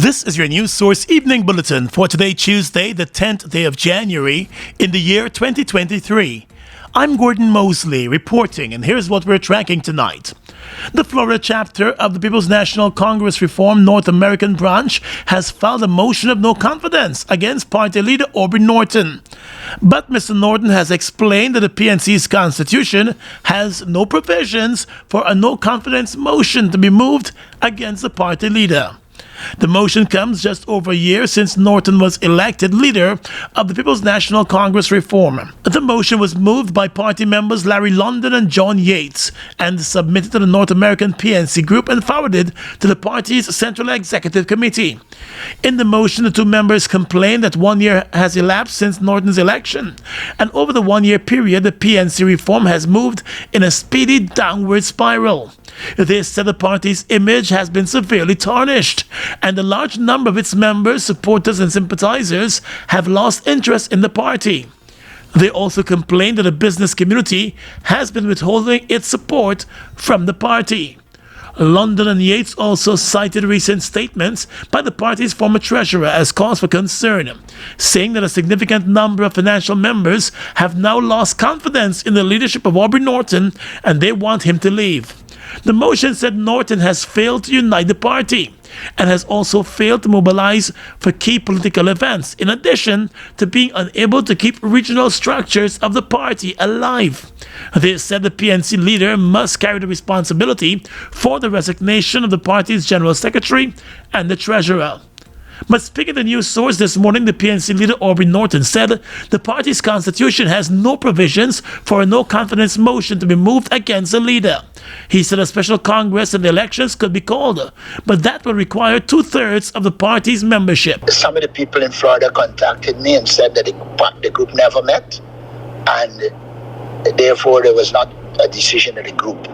This is your news source evening bulletin for today, Tuesday, the 10th day of January in the year 2023. I'm Gordon Mosley reporting, and here's what we're tracking tonight. The Florida chapter of the People's National Congress Reform North American branch has filed a motion of no confidence against party leader Aubrey Norton. But Mr. Norton has explained that the PNC's constitution has no provisions for a no confidence motion to be moved against the party leader. The motion comes just over a year since Norton was elected leader of the People's National Congress Reform. The motion was moved by party members Larry London and John Yates and submitted to the North American PNC group and forwarded to the party's Central Executive Committee. In the motion, the two members complained that 1 year has elapsed since Norton's election, and over the 1 year period, the PNC reform has moved in a speedy downward spiral. They said the party's image has been severely tarnished, and a large number of its members, supporters, and sympathizers have lost interest in the party. They also complained that the business community has been withholding its support from the party. London and Yates also cited recent statements by the party's former treasurer as cause for concern, saying that a significant number of financial members have now lost confidence in the leadership of Aubrey Norton and they want him to leave. The motion said Norton has failed to unite the party and has also failed to mobilize for key political events, in addition to being unable to keep regional structures of the party alive. They said the PNC leader must carry the responsibility for the resignation of the party's general secretary and the treasurer. But speaking to the news source this morning, the PNC leader Aubrey Norton said the party's constitution has no provisions for a no-confidence motion to be moved against the leader. He said a special Congress and the elections could be called, but that will require 2/3 of the party's membership. Some of the people in Florida contacted me and said that the group never met, and therefore there was not a decision of the group.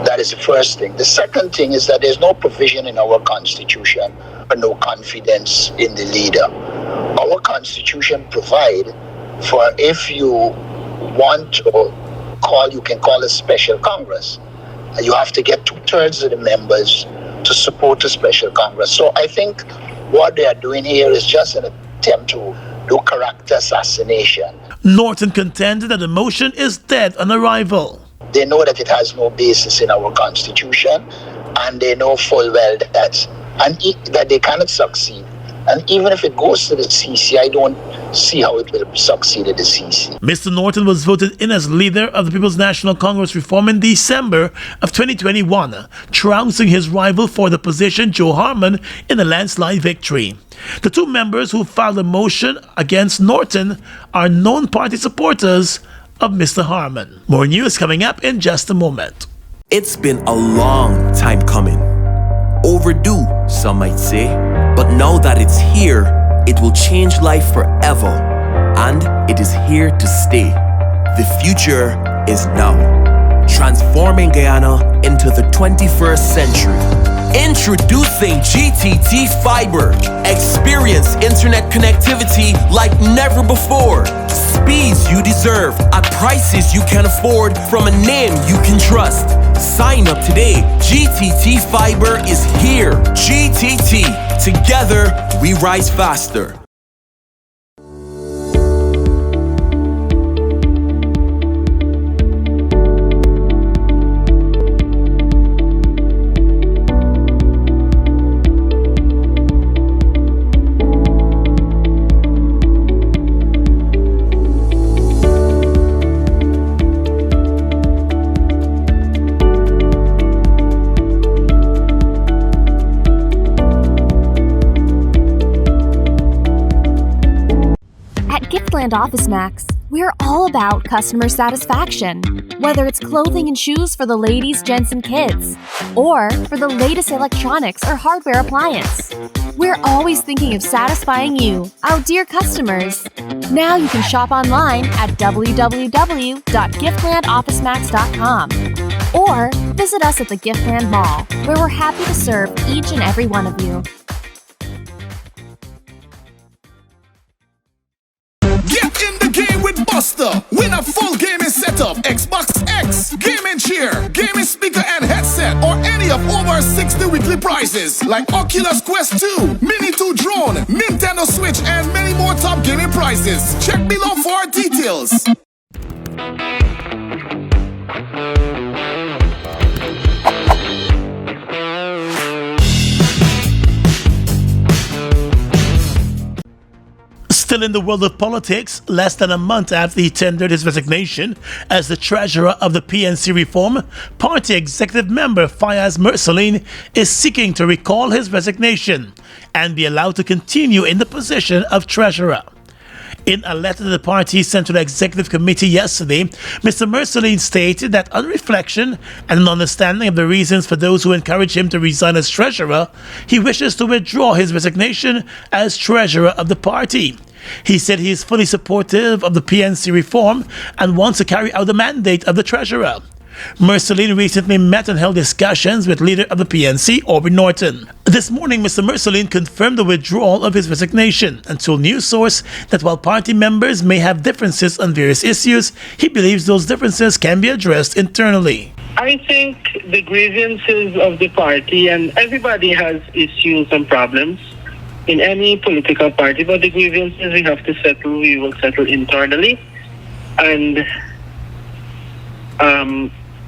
That is the first thing. The second thing is that there's no provision in our constitution for no confidence in the leader. Our constitution provides for if you want to you can call a special Congress. You have to get 2/3 of the members to support a special Congress. So I think what they are doing here is just an attempt to do character assassination. Norton contended that the motion is dead on arrival. They know that it has no basis in our constitution, and they know full well that they cannot succeed. And even if it goes to the CC, I don't see how it will succeed at the CC. Mr. Norton was voted in as leader of the People's National Congress Reform in December of 2021, trouncing his rival for the position, Joe Harmon, in a landslide victory. The two members who filed a motion against Norton are known party supporters of Mr. Harmon. More news coming up in just a moment. It's been a long time coming. Overdue, some might say. But now that it's here, it will change life forever. And it is here to stay. The future is now. Transforming Guyana into the 21st century. Introducing GTT Fiber. Experience internet connectivity like never before. Speeds you deserve at prices you can afford from a name you can trust. Sign up today. GTT Fiber is here. GTT. Together, we rise faster. Giftland Office Max, we're all about customer satisfaction. Whether it's clothing and shoes for the ladies, gents, and kids, or for the latest electronics or hardware appliance, we're always thinking of satisfying you, our dear customers. Now you can shop online at www.giftlandofficemax.com or visit us at the Giftland Mall, where we're happy to serve each and every one of you. Get in the game with Buster. Win a full gaming setup, Xbox X, gaming chair, gaming speaker and headset, or any free of over 60 weekly prizes like Oculus Quest 2, Mini 2 drone, Nintendo Switch, and many more top gaming prizes. Check below for details. Still in the world of politics, less than a month after he tendered his resignation as the treasurer of the PNC Reform, party executive member Fayaz Mursaleen is seeking to recall his resignation and be allowed to continue in the position of treasurer. In a letter to the party's Central Executive Committee yesterday, Mr. Mursaleen stated that on reflection and an understanding of the reasons for those who encourage him to resign as treasurer, he wishes to withdraw his resignation as treasurer of the party. He said he is fully supportive of the PNC reform and wants to carry out the mandate of the treasurer. Mursaleen recently met and held discussions with leader of the PNC, Aubrey Norton. This morning, Mr. Mursaleen confirmed the withdrawal of his resignation and told News Source that while party members may have differences on various issues, he believes those differences can be addressed internally. I think the grievances of the party, and everybody has issues and problems in any political party, but the grievances we have to settle, we will settle internally. And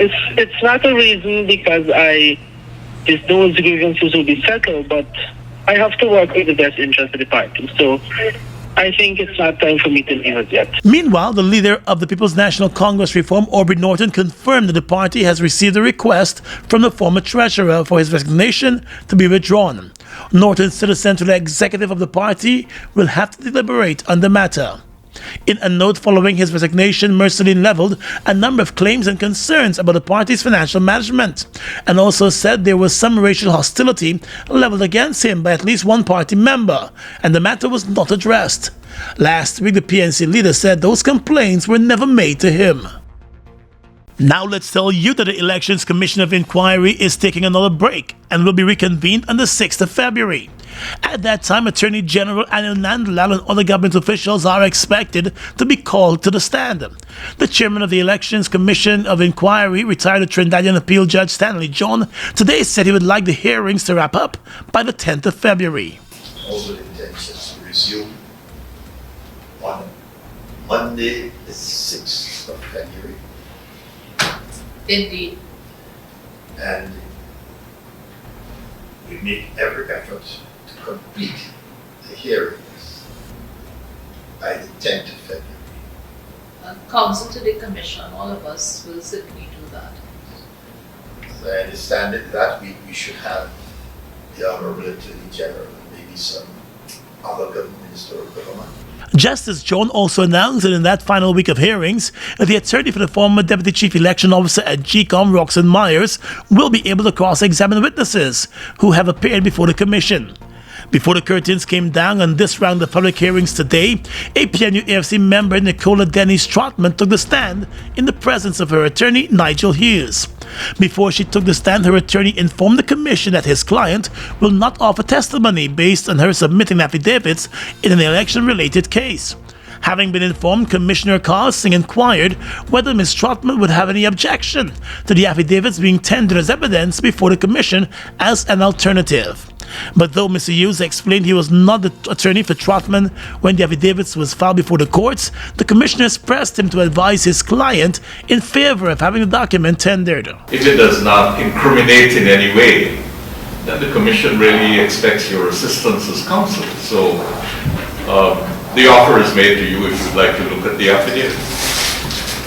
it's not a reason because those grievances will be settled, but I have to work with the best interest of the party. So I think it's not time for me to leave it yet. Meanwhile, the leader of the People's National Congress Reform, Aubrey Norton, confirmed that the party has received a request from the former treasurer for his resignation to be withdrawn. Norton said the central executive of the party will have to deliberate on the matter. In a note following his resignation, Mursaleen leveled a number of claims and concerns about the party's financial management, and also said there was some racial hostility leveled against him by at least one party member, and the matter was not addressed. Last week, the PNC leader said those complaints were never made to him. Now let's tell you that the Elections Commission of Inquiry is taking another break and will be reconvened on the 6th of February. At that time, Attorney General Anil Nandlal and other government officials are expected to be called to the stand. The chairman of the Elections Commission of Inquiry, retired Trinidadian appeal judge Stanley John, today said he would like the hearings to wrap up by the 10th of February. Also intentions to resume on Monday, the 6th of February. Indeed. And we make every effort to complete the hearings by the 10th of February. Counsel to the Commission, all of us will certainly do that. As I understand it, that week we should have the Honorable Attorney General and maybe some other government, minister of government. Justice John also announced that in that final week of hearings, the attorney for the former Deputy Chief Election Officer at GCOM, Roxanne Myers, will be able to cross-examine witnesses who have appeared before the Commission. Before the curtains came down on this round of public hearings today, APNU AFC member Nicola Dennis Trotman took the stand in the presence of her attorney Nigel Hughes. Before she took the stand, her attorney informed the Commission that his client will not offer testimony based on her submitting affidavits in an election-related case. Having been informed, Commissioner Carl Singh inquired whether Ms. Trotman would have any objection to the affidavits being tendered as evidence before the Commission as an alternative. But though Mr. Hughes explained he was not the attorney for Trotman when the affidavits was filed before the courts, the commissioners pressed him to advise his client in favor of having the document tendered. If it does not incriminate in any way, then the commission really expects your assistance as counsel. So the offer is made to you if you'd like to look at the affidavit.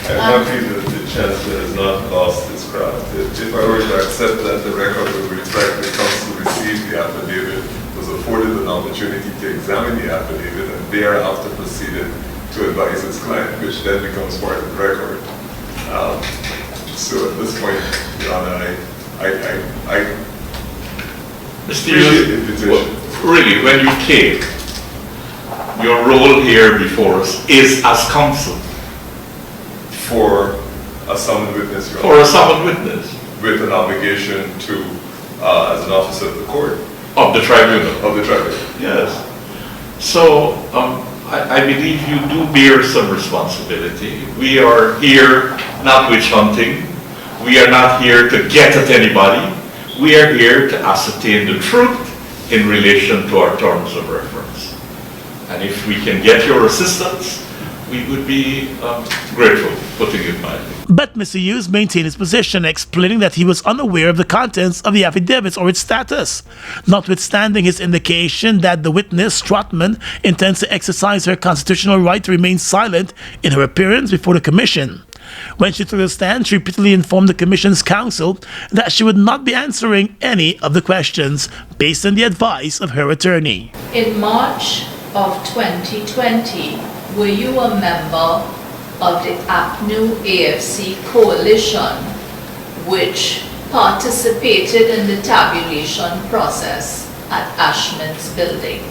I'm happy that the Chancellor has not lost his craft. If I were to accept that the record would reflect the Council received the affidavit, was afforded an opportunity to examine the affidavit, and thereafter proceeded to advise his client, which then becomes part of the record. So at this point, Your Honor, I Mr. Hughes, really, when you came, your role here before us is as counsel. For a summoned witness, Your Honor. For a summoned witness. With an obligation to, as an officer of the court. Of the tribunal. Of the tribunal. Yes. So I believe you do bear some responsibility. We are here not witch hunting. We are not here to get at anybody. We are here to ascertain the truth in relation to our terms of reference. And if we can get your assistance, we would be grateful, putting it mildly. But Mr. Hughes maintained his position, explaining that he was unaware of the contents of the affidavits or its status, notwithstanding his indication that the witness, Stratman, intends to exercise her constitutional right to remain silent in her appearance before the Commission. When she took the stand, she repeatedly informed the Commission's counsel that she would not be answering any of the questions based on the advice of her attorney. In March of 2020, were you a member of the APNU AFC coalition which participated in the tabulation process at Ashman's building?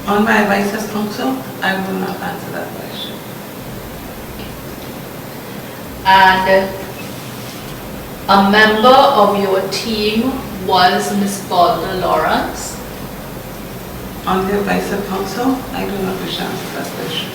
On my advice as counsel, I will not answer that question. And a member of your team was Ms. Balda Lawrence? On the advice of counsel, I do not wish to answer that question.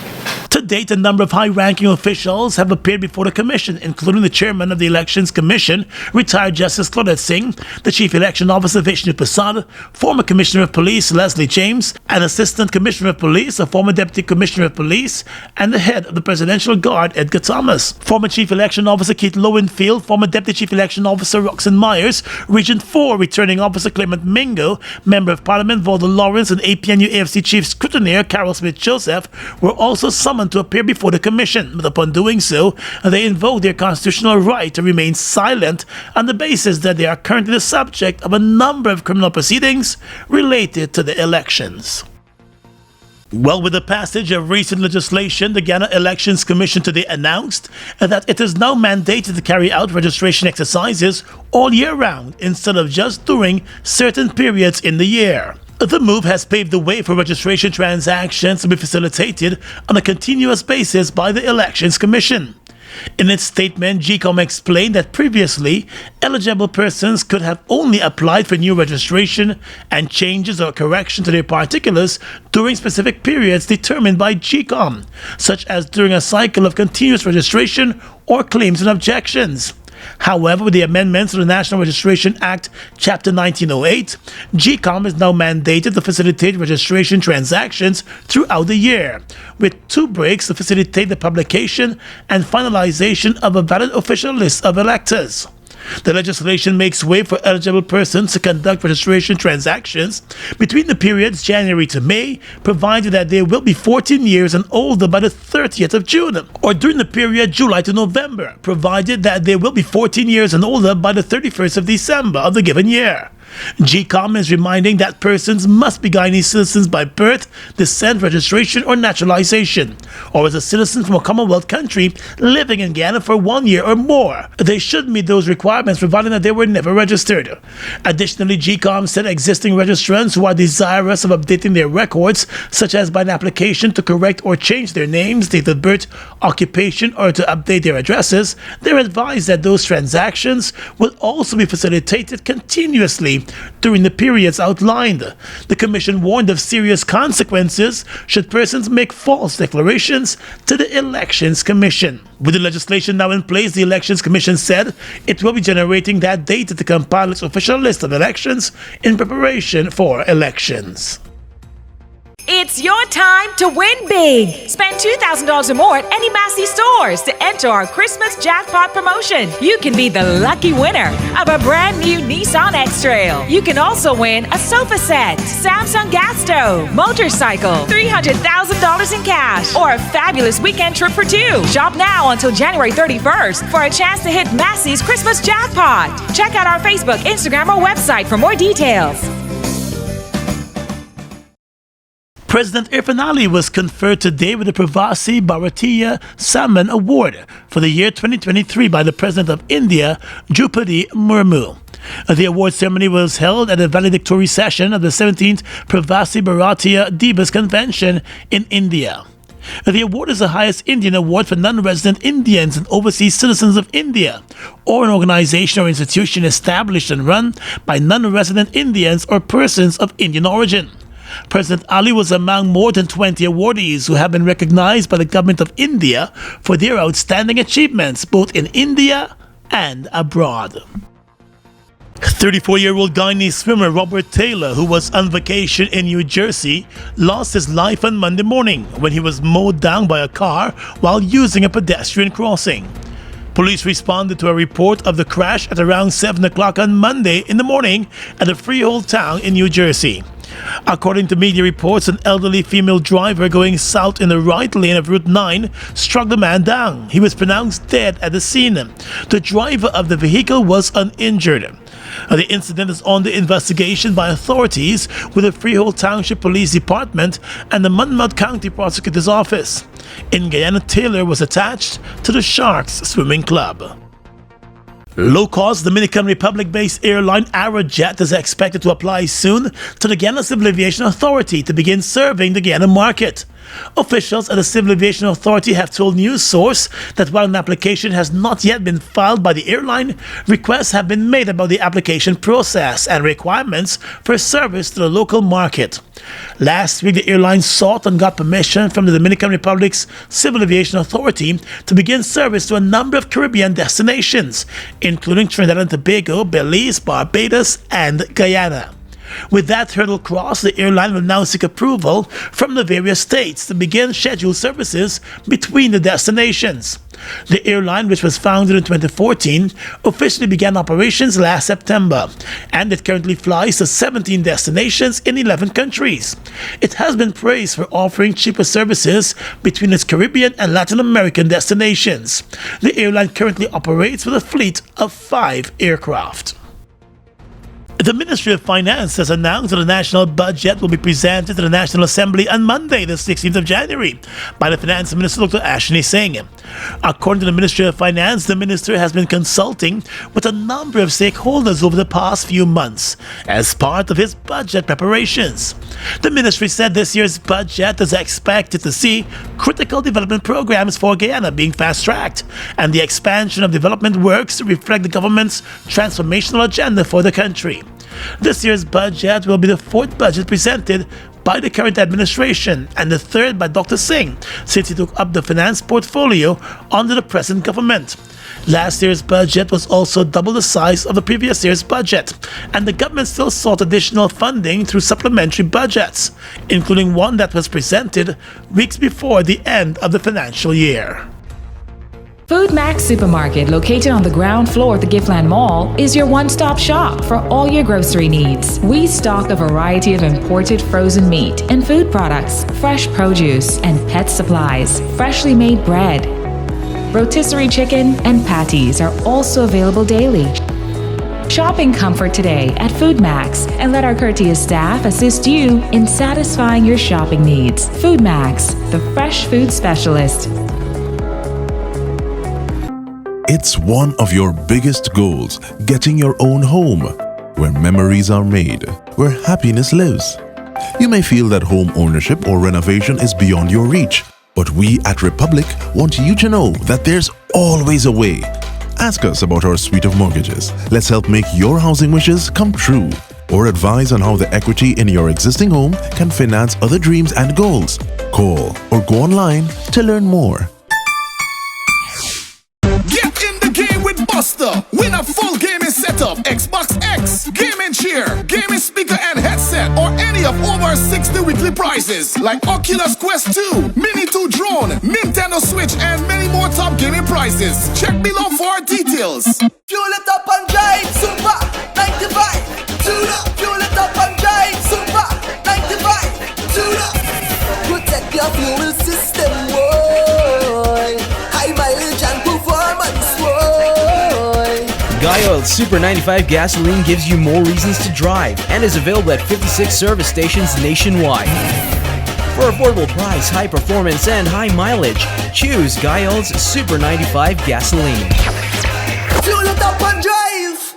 To date, a number of high-ranking officials have appeared before the Commission, including the chairman of the Elections Commission, retired Justice Claudette Singh, the Chief Election Officer Vishnu Prasad, former Commissioner of Police Leslie James, an Assistant Commissioner of Police, a former Deputy Commissioner of Police, and the head of the Presidential Guard, Edgar Thomas, former Chief Election Officer Keith Lowenfield, former Deputy Chief Election Officer Roxanne Myers, Region 4 Returning Officer Clement Mingo, Member of Parliament Valda Lawrence, and APNU AFC Chief Scrutineer Carol Smith-Joseph were also summoned to appear before the Commission, but upon doing so, they invoked their constitutional right to remain silent on the basis that they are currently the subject of a number of criminal proceedings related to the elections. Well, with the passage of recent legislation, the Guyana Elections Commission today announced that it is now mandated to carry out registration exercises all year round instead of just during certain periods in the year. The move has paved the way for registration transactions to be facilitated on a continuous basis by the Elections Commission. In its statement, GCOM explained that previously, eligible persons could have only applied for new registration and changes or correction to their particulars during specific periods determined by GCOM, such as during a cycle of continuous registration or claims and objections. However, with the amendments to the National Registration Act, Chapter 1908, GCOM is now mandated to facilitate registration transactions throughout the year, with 2 breaks to facilitate the publication and finalization of a valid official list of electors. The legislation makes way for eligible persons to conduct registration transactions between the periods January to May, provided that they will be 14 years and older by the 30th of June, or during the period July to November, provided that they will be 14 years and older by the 31st of December of the given year. GCOM is reminding that persons must be Guyanese citizens by birth, descent, registration, or naturalization, or as a citizen from a Commonwealth country living in Guyana for 1 year or more. They should meet those requirements provided that they were never registered. Additionally, GCOM said existing registrants who are desirous of updating their records, such as by an application to correct or change their names, date of birth, occupation, or to update their addresses, they're advised that those transactions will also be facilitated continuously during the periods outlined. The Commission warned of serious consequences should persons make false declarations to the Elections Commission. With the legislation now in place, the Elections Commission said it will be generating that data to compile its official list of elections in preparation for elections. It's your time to win big. Spend $2,000 or more at any Massey stores to enter our Christmas jackpot promotion. You can be the lucky winner of a brand new Nissan X-Trail. You can also win a sofa set, Samsung gas stove, motorcycle, $300,000 in cash, or a fabulous weekend trip for 2. Shop now until January 31st for a chance to hit Massey's Christmas jackpot. Check out our Facebook, Instagram, or website for more details. President Irfan Ali was conferred today with the Pravasi Bharatiya Samman Award for the year 2023 by the President of India, Draupadi Murmu. The award ceremony was held at the valedictory session of the 17th Pravasi Bharatiya Divas Convention in India. The award is the highest Indian award for non-resident Indians and overseas citizens of India, or an organization or institution established and run by non-resident Indians or persons of Indian origin. President Ali was among more than 20 awardees who have been recognized by the Government of India for their outstanding achievements both in India and abroad. 34-year-old Guyanese swimmer Robert Taylor, who was on vacation in New Jersey, lost his life on Monday morning when he was mowed down by a car while using a pedestrian crossing. Police responded to a report of the crash at around 7 o'clock on Monday in the morning at a freehold town in New Jersey. According to media reports, an elderly female driver going south in the right lane of Route 9 struck the man down. He was pronounced dead at the scene. The driver of the vehicle was uninjured. The incident is under investigation by authorities with the Freehold Township Police Department and the Monmouth County Prosecutor's Office. In Guyana, Taylor was attached to the Sharks Swimming Club. Low-cost Dominican Republic-based airline Aerojet is expected to apply soon to the Guyana Civil Aviation Authority to begin serving the Guyana market. Officials at the Civil Aviation Authority have told News Source that while an application has not yet been filed by the airline, requests have been made about the application process and requirements for service to the local market. Last week, the airline sought and got permission from the Dominican Republic's Civil Aviation Authority to begin service to a number of Caribbean destinations, including Trinidad and Tobago, Belize, Barbados, and Guyana. With that hurdle crossed, the airline will now seek approval from the various states to begin scheduled services between the destinations. The airline, which was founded in 2014, officially began operations last September, and it currently flies to 17 destinations in 11 countries. It has been praised for offering cheaper services between its Caribbean and Latin American destinations. The airline currently operates with a fleet of 5 aircraft. The Ministry of Finance has announced that the national budget will be presented to the National Assembly on Monday, the 16th of January, by the Finance Minister, Dr. Ashni Singh. According to the Ministry of Finance, the Minister has been consulting with a number of stakeholders over the past few months as part of his budget preparations. The Ministry said this year's budget is expected to see critical development programs for Guyana being fast-tracked and the expansion of development works to reflect the government's transformational agenda for the country. This year's budget will be the 4th budget presented by the current administration and the 3rd by Dr. Singh since he took up the finance portfolio under the present government. Last year's budget was also double the size of the previous year's budget, and the government still sought additional funding through supplementary budgets, including one that was presented weeks before the end of the financial year. Food Max Supermarket, located on the ground floor of the Giftland Mall, is your one-stop shop for all your grocery needs. We stock a variety of imported frozen meat and food products, fresh produce, and pet supplies, freshly made bread. Rotisserie chicken and patties are also available daily. Shop in comfort today at Food Max and let our courteous staff assist you in satisfying your shopping needs. Food Max, the fresh food specialist. It's one of your biggest goals, getting your own home, where memories are made, where happiness lives. You may feel that home ownership or renovation is beyond your reach, but we at Republic want you to know that there's always a way. Ask us about our suite of mortgages. Let's help make your housing wishes come true. Or advise on how the equity in your existing home can finance other dreams and goals. Call or go online to learn more. Buster, win a full gaming setup, Xbox X, gaming chair, gaming speaker and headset, or any of over 60 weekly prizes like Oculus Quest 2, Mini 2 drone, Nintendo Switch, and many more top gaming prizes. Check below for details. Fuel it up and drive, Super 95. Tune up, fuel it up and drive, Super 95. Tune up. Protect your fuel system, boy. High mileage and performance, boy. Guyana's Super 95 gasoline gives you more reasons to drive and is available at 56 service stations nationwide. For affordable price, high performance, and high mileage, choose Guyana's Super 95 gasoline. Fuel it up and drive!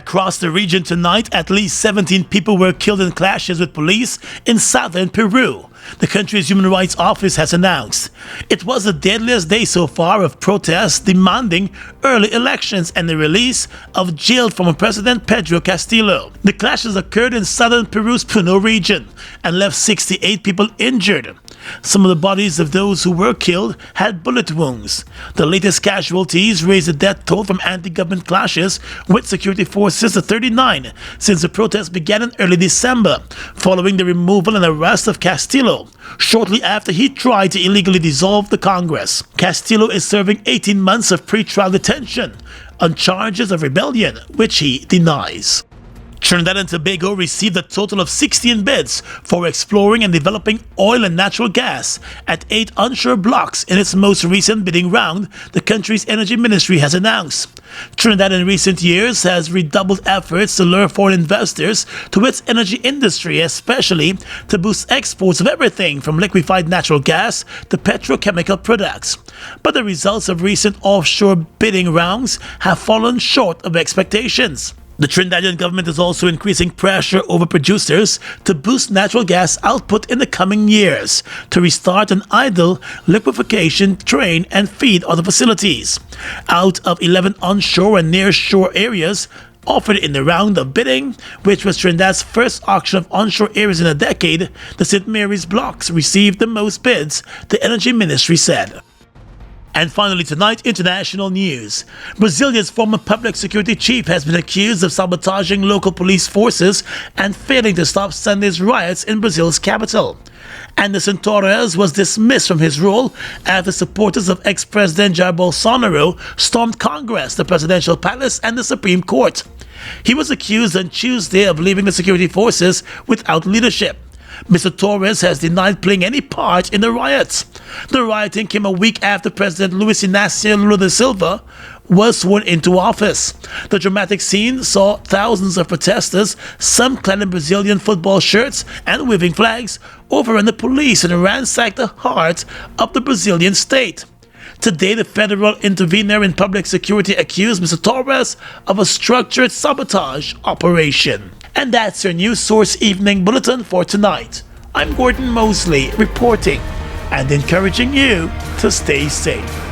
Across the region tonight, at least 17 people were killed in clashes with police in southern Peru. The country's Human Rights Office has announced. It was the deadliest day so far of protests demanding early elections and the release of jailed former President Pedro Castillo. The clashes occurred in southern Peru's Puno region and left 68 people injured. Some of the bodies of those who were killed had bullet wounds. The latest casualties raised the death toll from anti-government clashes with security forces to 39 since the protests began in early December, following the removal and arrest of Castillo, shortly after he tried to illegally dissolve the Congress. Castillo is serving 18 months of pre-trial detention on charges of rebellion, which he denies. Trinidad and Tobago received a total of 16 bids for exploring and developing oil and natural gas at 8 onshore blocks in its most recent bidding round, the country's energy ministry has announced. Trinidad in recent years has redoubled efforts to lure foreign investors to its energy industry, especially to boost exports of everything from liquefied natural gas to petrochemical products. But the results of recent offshore bidding rounds have fallen short of expectations. The Trinidadian government is also increasing pressure over producers to boost natural gas output in the coming years to restart an idle liquefaction train and feed other facilities. Out of 11 onshore and near-shore areas offered in the round of bidding, which was Trinidad's first auction of onshore areas in a decade, the St. Mary's blocks received the most bids, the Energy Ministry said. And finally tonight, international news. Brazilia's former public security chief has been accused of sabotaging local police forces and failing to stop Sunday's riots in Brazil's capital. Anderson Torres was dismissed from his role after supporters of ex-President Jair Bolsonaro stormed Congress, the presidential palace, and the Supreme Court. He was accused on Tuesday of leaving the security forces without leadership. Mr. Torres has denied playing any part in the riots. The rioting came a week after President Luiz Inácio Lula da Silva was sworn into office. The dramatic scene saw thousands of protesters, some clad in Brazilian football shirts and waving flags, overrun the police and ransack the heart of the Brazilian state. Today, the federal intervener in public security accused Mr. Torres of a structured sabotage operation. And that's your News Source Evening Bulletin for tonight. I'm Gordon Mosley reporting and encouraging you to stay safe.